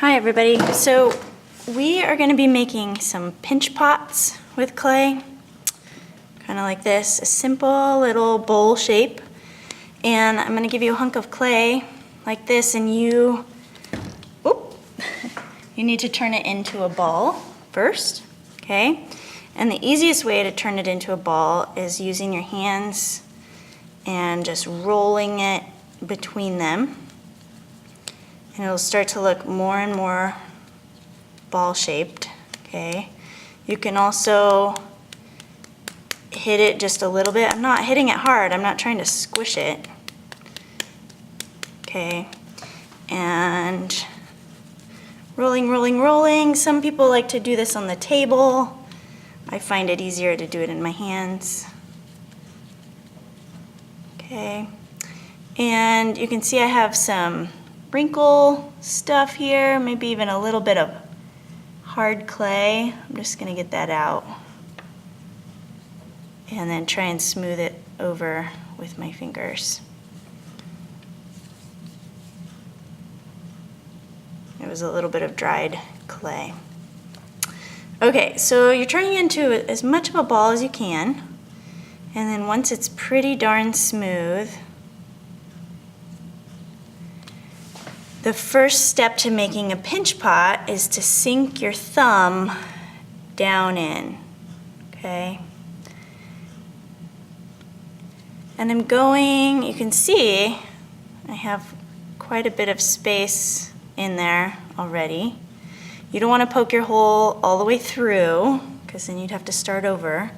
Hi everybody. So we are going to be making some pinch pots with clay, kind of like this, a simple little bowl shape. And I'm going to give you a hunk of clay like this, and you need to turn it into a ball first, okay? And the easiest way to turn it into a ball is using your hands and just rolling it between them. And it'll start to look more and more ball-shaped, okay? You can also hit it just a little bit. I'm not hitting it hard. I'm not trying to squish it, okay? And rolling, rolling, rolling. Some people like to do this on the table. I find it easier to do it in my hands. Okay, and you can see I have some wrinkle stuff here, maybe even a little bit of hard clay. I'm just going to get that out and then try and smooth it over with my fingers. It was a little bit of dried clay. Okay, so you're turning it into as much of a ball as you can, and then once it's pretty darn smooth, the first step to making a pinch pot is to sink your thumb down in, okay? And I'm going, you can see, I have quite a bit of space in there already. You don't want to poke your hole all the way through, because then you'd have to start over.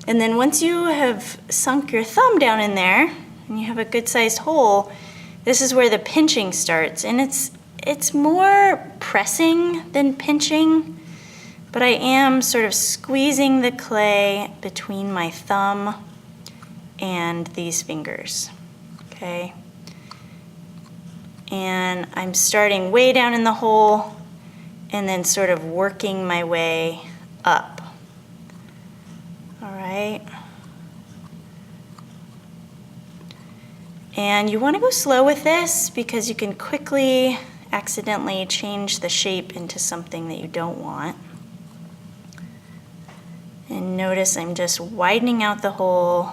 And then once you have sunk your thumb down in there, and you have a good-sized hole, this is where the pinching starts, and it's more pressing than pinching, but I am sort of squeezing the clay between my thumb and these fingers, okay? And I'm starting way down in the hole and then sort of working my way up, all right? And you want to go slow with this because you can quickly accidentally change the shape into something that you don't want. And notice I'm just widening out the hole.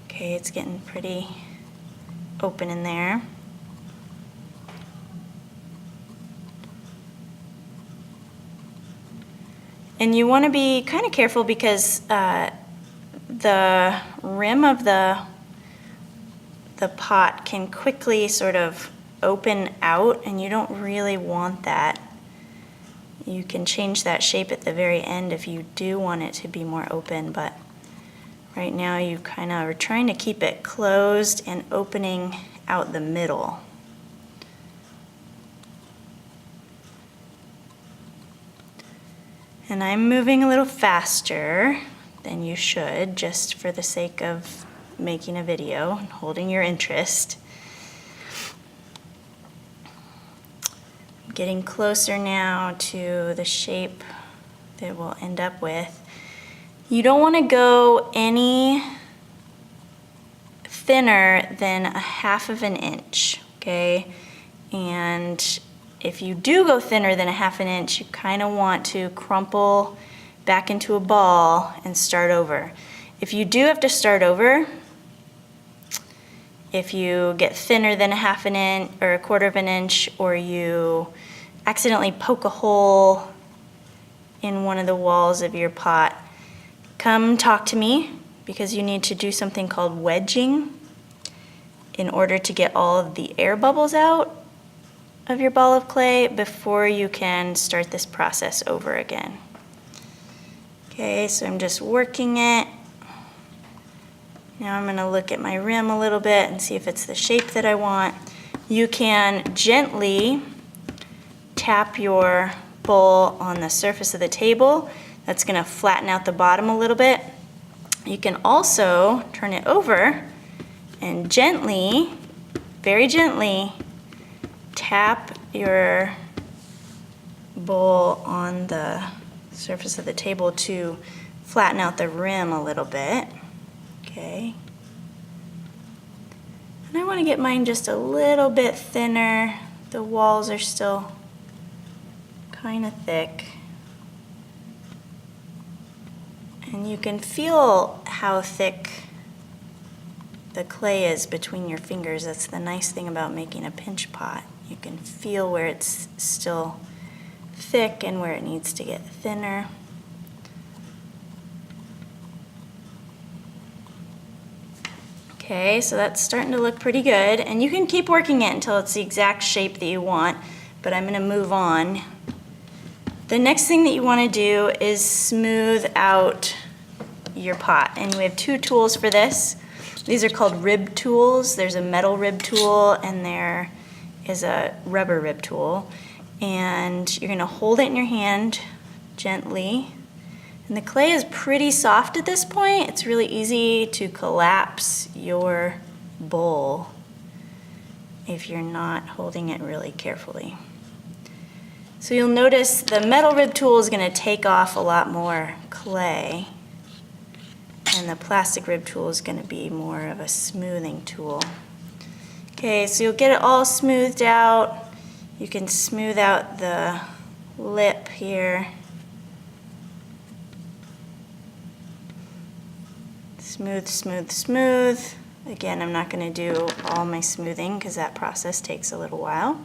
Okay, it's getting pretty open in there. And you want to be kind of careful because the rim of the pot can quickly sort of open out, and you don't really want that. You can change that shape at the very end if you do want it to be more open, but right now you kind of are trying to keep it closed and opening out the middle. And I'm moving a little faster than you should, just for the sake of making a video and holding your interest. I'm getting closer now to the shape that we'll end up with. You don't want to go any thinner than 1/2 inch, okay? And if you do go thinner than 1/2 inch, you kind of want to crumple back into a ball and start over. If you do have to start over, if you get thinner than 1/2 inch or 1/4 inch, or you accidentally poke a hole in one of the walls of your pot, come talk to me, because you need to do something called wedging in order to get all of the air bubbles out of your ball of clay before you can start this process over again. Okay, so I'm just working it. Now I'm going to look at my rim a little bit and see if it's the shape that I want. You can gently tap your bowl on the surface of the table. That's going to flatten out the bottom a little bit. You can also turn it over and gently, very gently, tap your bowl on the surface of the table to flatten out the rim a little bit. Okay. And I want to get mine just a little bit thinner the walls are still kind of thick. And you can feel how thick the clay is between your fingers. That's the nice thing about making a pinch pot. You can feel where it's still thick and where it needs to get thinner. Okay, so that's starting to look pretty good. And you can keep working it until it's the exact shape that you want, but I'm gonna move on. The next thing that you wanna do is smooth out your pot. And we have two tools for this. These are called rib tools. There's a metal rib tool and there is a rubber rib tool. And you're gonna hold it in your hand gently. And the clay is pretty soft at this point. It's really easy to collapse your bowl if you're not holding it really carefully. So you'll notice the metal rib tool is gonna take off a lot more clay, and the plastic rib tool is gonna be more of a smoothing tool. Okay, so you'll get it all smoothed out. You can smooth out the lip here. Smooth, smooth, smooth. Again, I'm not going to do all my smoothing because that process takes a little while.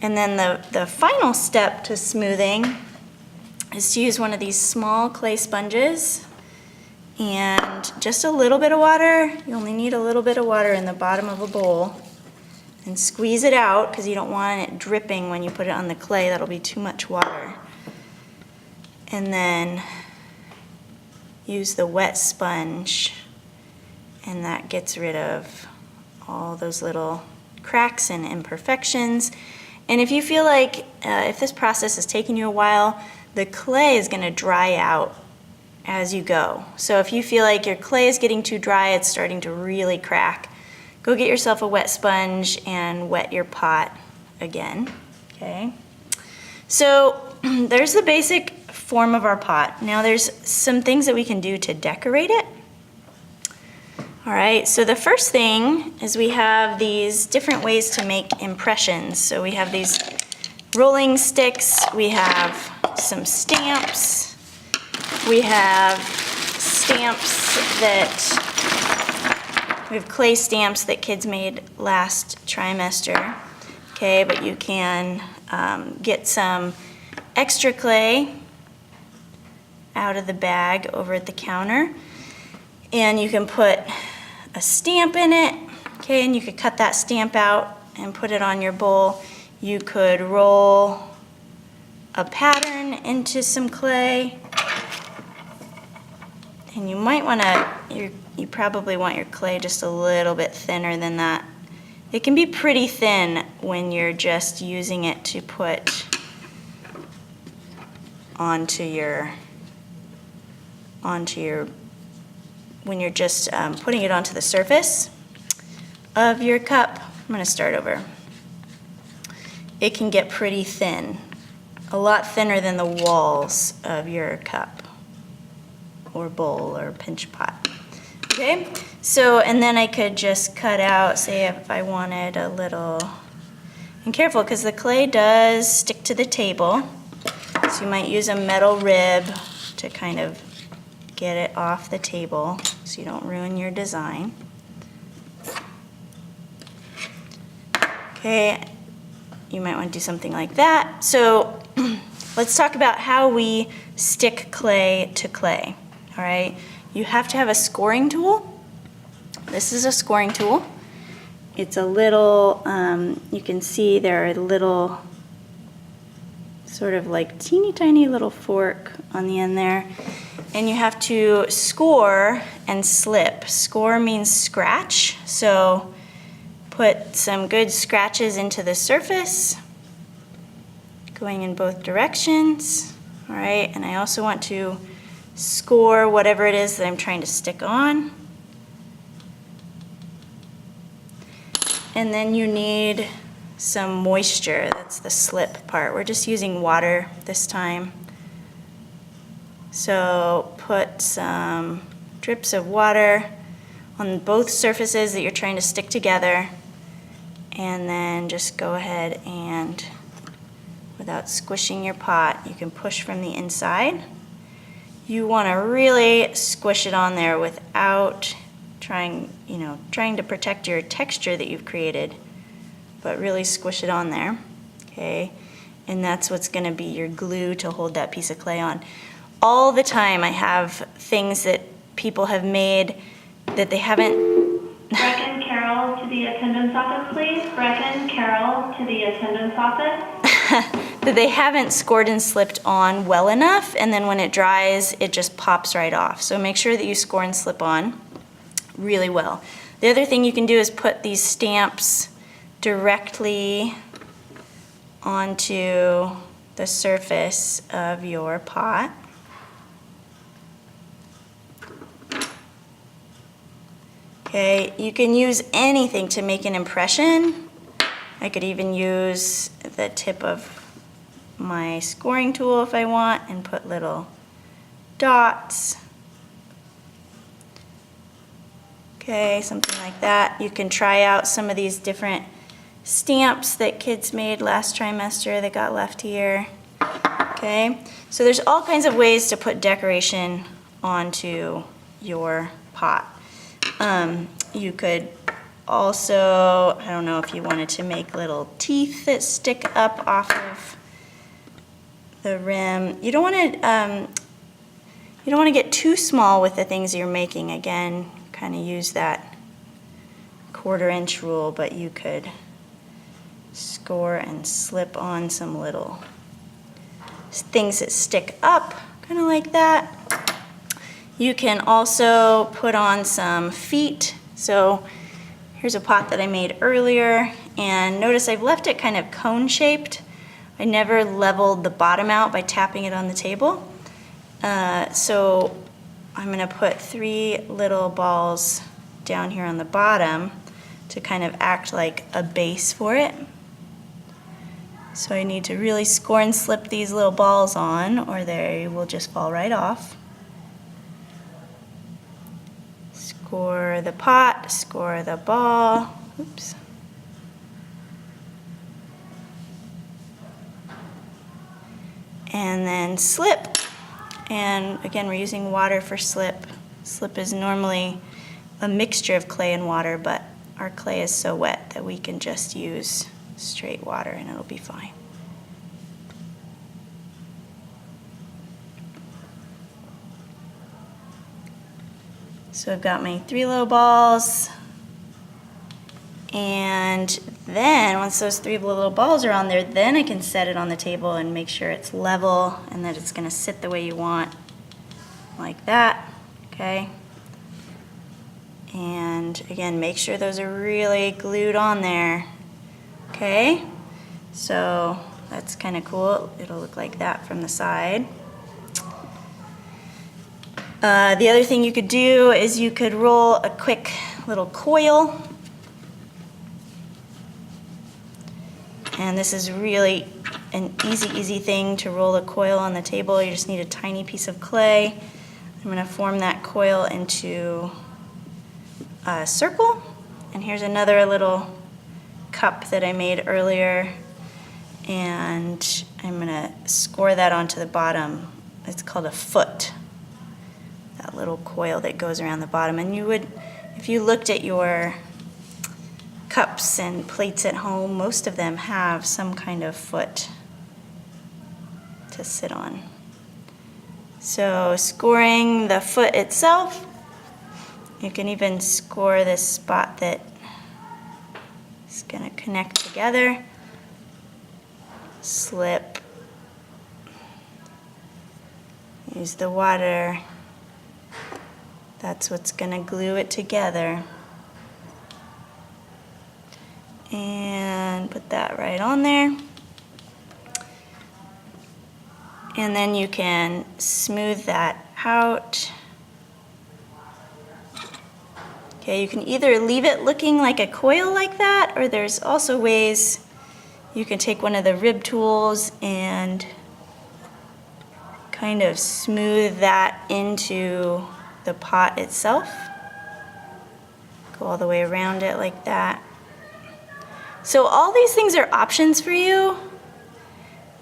And then the final step to smoothing is to use one of these small clay sponges and just a little bit of water. You only need a little bit of water in the bottom of a bowl, and squeeze it out because you don't want it dripping when you put it on the clay. That'll be too much water. And then use the wet sponge, and that gets rid of all those little cracks and imperfections. And if you feel like if this process is taking you a while, the clay is going to dry out as you go. So if you feel like your clay is getting too dry, it's starting to really crack, go get yourself a wet sponge and wet your pot again. Okay. So there's the basic form of our pot. Now there's some things that we can do to decorate it. All right, so the first thing is we have these different ways to make impressions. So we have these rolling sticks, we have some stamps, we have stamps that, we have clay stamps that kids made last trimester. Okay, but you can get some extra clay out of the bag over at the counter, and you can put a stamp in it. Okay, and you could cut that stamp out and put it on your bowl. You could roll a pattern into some clay, and you might want to, you probably want your clay just a little bit thinner than that. It can be pretty thin when you're just using it to put onto your, when you're just putting it onto the surface of your cup. I'm going to start over. It can get pretty thin, a lot thinner than the walls of your cup or bowl or pinch pot. Okay, so, and then I could just cut out, say if I wanted a little, and careful because the clay does stick to the table, so you might use a metal rib to kind of get it off the table so you don't ruin your design. Okay, you might want to do something like that. So let's talk about how we stick clay to clay. All right, you have to have a scoring tool. This is a scoring tool. It's a little, you can see there are little sort of like teeny tiny little fork on the end there. And you have to score and slip. Score means scratch, so put some good scratches into the surface, going in both directions. All right, and I also want to score whatever it is that I'm trying to stick on. And then you need some moisture. That's the slip part. We're just using water this time. So put some drips of water on both surfaces that you're trying to stick together, And then just go ahead and, without squishing your pot, you can push from the inside. You want to really squish it on there without trying to protect your texture that you've created, but really squish it on there, okay? And that's what's going to be your glue to hold that piece of clay on. All the time I have things that people have made that they haven't... Brecken Carroll to the attendance office, please. Brecken Carroll to the attendance office. that they haven't scored and slipped on well enough, and then when it dries, it just pops right off. So make sure that you score and slip on really well. The other thing you can do is put these stamps directly onto the surface of your pot. Okay, you can use anything to make an impression. I could even use the tip of my scoring tool if I want and put little dots. Okay, something like that. You can try out some of these different stamps that kids made last trimester that got left here. Okay, so there's all kinds of ways to put decoration onto your pot. You could also, I don't know if you wanted to make little teeth that stick up off of the rim. You don't want to get too small with the things you're making. Again, kind of use that 1/4 inch rule, but you could score and slip on some little things that stick up, kind of like that. You can also put on some feet. So here's a pot that I made earlier, and notice I've left it kind of cone shaped. I never leveled the bottom out by tapping it on the table. So I'm gonna put 3 little balls down here on the bottom to kind of act like a base for it. So I need to really score and slip these little balls on, or they will just fall right off. Score the pot, score the ball. Oops. And then slip. And again, we're using water for slip. Slip is normally a mixture of clay and water, but our clay is so wet that we can just use straight water and it'll be fine. So I've got my 3 little balls, and then once those 3 little balls are on there, then I can set it on the table and make sure it's level and that it's going to sit the way you want, like that, okay? And again, make sure those are really glued on there, okay? So that's kind of cool. It'll look like that from the side. The other thing you could do is you could roll a quick little coil. And this is really an easy thing to roll a coil on the table. You just need a tiny piece of clay. I'm going to form that coil into a circle. And here's another little cup that I made earlier. And I'm going to score that onto the bottom. It's called a foot. That little coil that goes around the bottom. And you would, if you looked at your cups and plates at home, most of them have some kind of foot to sit on. So scoring the foot itself, you can even score this spot that is going to connect together. Slip. Use the water. That's what's going to glue it together. And put that right on there. And then you can smooth that out. Okay, you can either leave it looking like a coil like that, or there's also ways you can take one of the rib tools and kind of smooth that into the pot itself. Go all the way around it like that. So all these things are options for you.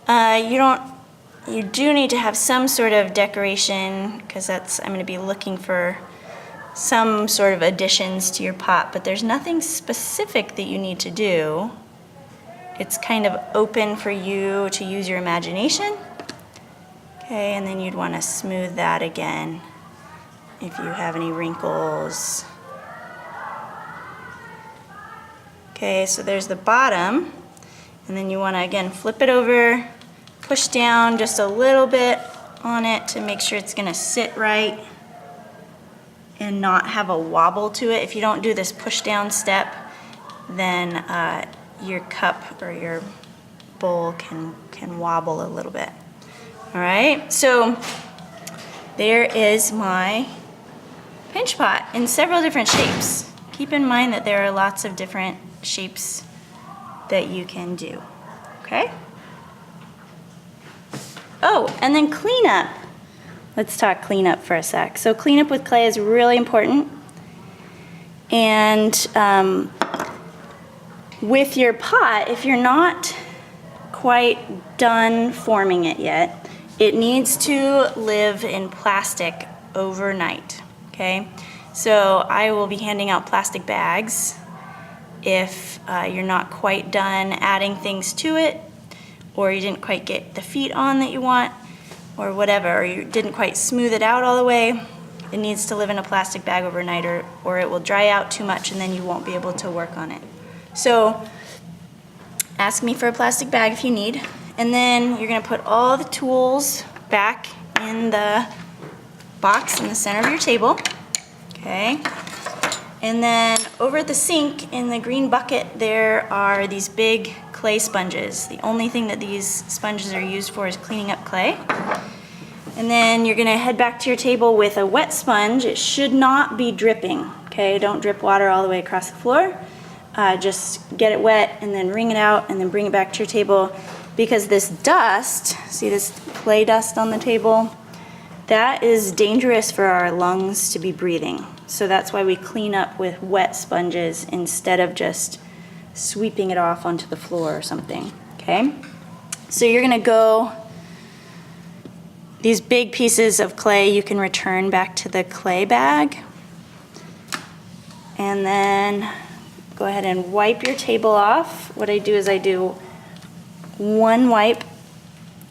You do need to have some sort of decoration, because I'm going to be looking for some sort of additions to your pot, but there's nothing specific that you need to do. It's kind of open for you to use your imagination. Okay, and then you'd want to smooth that again if you have any wrinkles. Okay, so there's the bottom, and then you want to again flip it over, push down just a little bit on it to make sure it's going to sit right and not have a wobble to it. If you don't do this push down step, then your cup or your bowl can wobble a little bit. All right, so there is my pinch pot in several different shapes. Keep in mind that there are lots of different shapes that you can do, okay? Oh, and then cleanup. Let's talk cleanup for a sec. So cleanup with clay is really important. And with your pot, if you're not quite done forming it yet, it needs to live in plastic overnight, okay? So I will be handing out plastic bags if you're not quite done adding things to it, or you didn't quite get the feet on that you want, or whatever, or you didn't quite smooth it out all the way. It needs to live in a plastic bag overnight, or it will dry out too much and then you won't be able to work on it. So ask me for a plastic bag if you need, and then you're gonna put all the tools back in the box in the center of your table, okay? And then over at the sink in the green bucket, there are these big clay sponges. The only thing that these sponges are used for is cleaning up clay. And then you're gonna head back to your table with a wet sponge. It should not be dripping, okay? Don't drip water all the way across the floor. Just get it wet and then wring it out and then bring it back to your table, because this dust, see this clay dust on the table? That is dangerous for our lungs to be breathing. So that's why we clean up with wet sponges instead of just sweeping it off onto the floor or something, okay? So you're gonna go, these big pieces of clay you can return back to the clay bag. And then go ahead and wipe your table off. What I do is I do one wipe,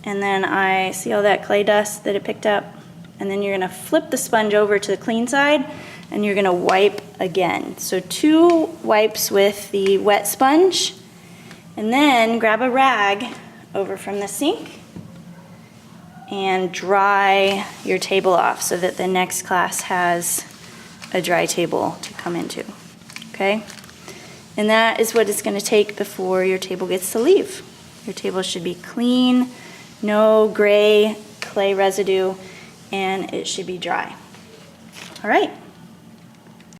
and then I see all that clay dust that it picked up, and then you're gonna flip the sponge over to the clean side, and you're gonna wipe again. So 2 wipes with the wet sponge, and then grab a rag over from the sink and dry your table off so that the next class has a dry table to come into, okay? And that is what it's gonna take before your table gets to leave. Your table should be clean, no gray clay residue, and it should be dry. All right.